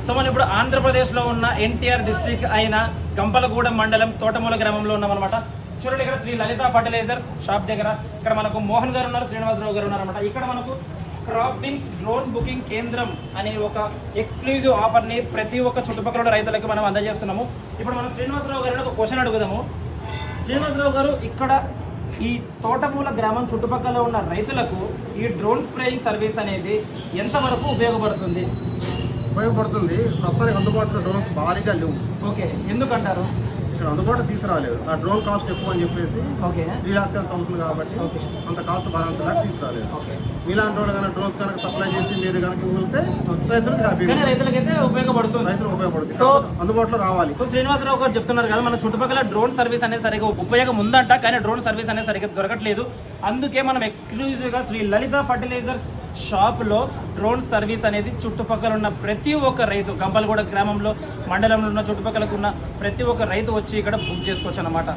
So మనం ఇప్పుడు ఆంధ్రప్రదేశ్లో ఉన్న ఎన్టీఆర్ డిస్ట్రిక్ట్ అయిన గంపలగూడెం మండలం తోటమూల గ్రామంలో ఉన్నాం అనమాట. చూడండి, ఇక్కడ శ్రీ లలిత ఫర్టిలైజర్స్ షాప్ దగ్గర ఇక్కడ మనకు మోహన్ గారు ఉన్నారు, శ్రీనివాసరావు గారు ఉన్నారు అనమాట. ఇక్కడ మనకు క్రాపింగ్స్ డ్రోన్ బుకింగ్ కేంద్రం అనే ఒక ఎక్స్క్లూజివ్ ఆఫర్ని ప్రతి ఒక్క చుట్టుపక్కల రైతులకు మనం అందజేస్తున్నాము. ఇప్పుడు మనం శ్రీనివాసరావు గారిని ఒక క్వశ్చన్ అడుగుదాము. శ్రీనివాసరావు గారు, ఇక్కడ ఈ తోటమూల గ్రామం చుట్టుపక్కల ఉన్న రైతులకు ఈ డ్రోన్ స్ప్రేయింగ్ సర్వీస్ అనేది ఎంతవరకు ఉపయోగపడుతుంది? ఉపయోగపడుతుంది. ప్రస్తుతానికి అందుబాటులో డ్రోన్స్ భారీగా లేవు. ఓకే, ఎందుకంటారు? ఇక్కడ అందుబాటులో తీసుకురాలేదు. ఆ డ్రోన్ కాస్ట్ ఎక్కువ అని చెప్పేసి ఓకే 3 లక్షలు అవుతుంది కాబట్టి అంత కాస్ట్ భరించలేక తీసుకురాలేదు. ఓకే, మీలాంటి వాళ్ళు కనుక డ్రోన్స్ కనుక సప్లై చేసి మీరు కనుక ఇవ్వగలిగితే రైతులకు హ్యాపీ, కానీ రైతులకైతే ఉపయోగపడుతుంది. రైతులకు ఉపయోగపడుతుంది. సో అందుబాటులో రావాలి. సో శ్రీనివాసరావు గారు చెప్తున్నారు కదా, మన చుట్టుపక్కల డ్రోన్ సర్వీస్ అనేది సరిగా ఉపయోగం ఉందంట, కానీ డ్రోన్ సర్వీస్ అనేది సరిగ్గా దొరకట్లేదు. అందుకే మనం ఎక్స్క్లూజివ్గా శ్రీ లలిత ఫర్టిలైజర్స్ షాప్లో డ్రోన్ సర్వీస్ అనేది చుట్టుపక్కల ఉన్న ప్రతి ఒక్క రైతు, గంపలగూడ గ్రామంలో మండలంలో ఉన్న చుట్టుపక్కలకు ఉన్న ప్రతి ఒక్క రైతు వచ్చి ఇక్కడ బుక్ చేసుకోవచ్చు అన్నమాట.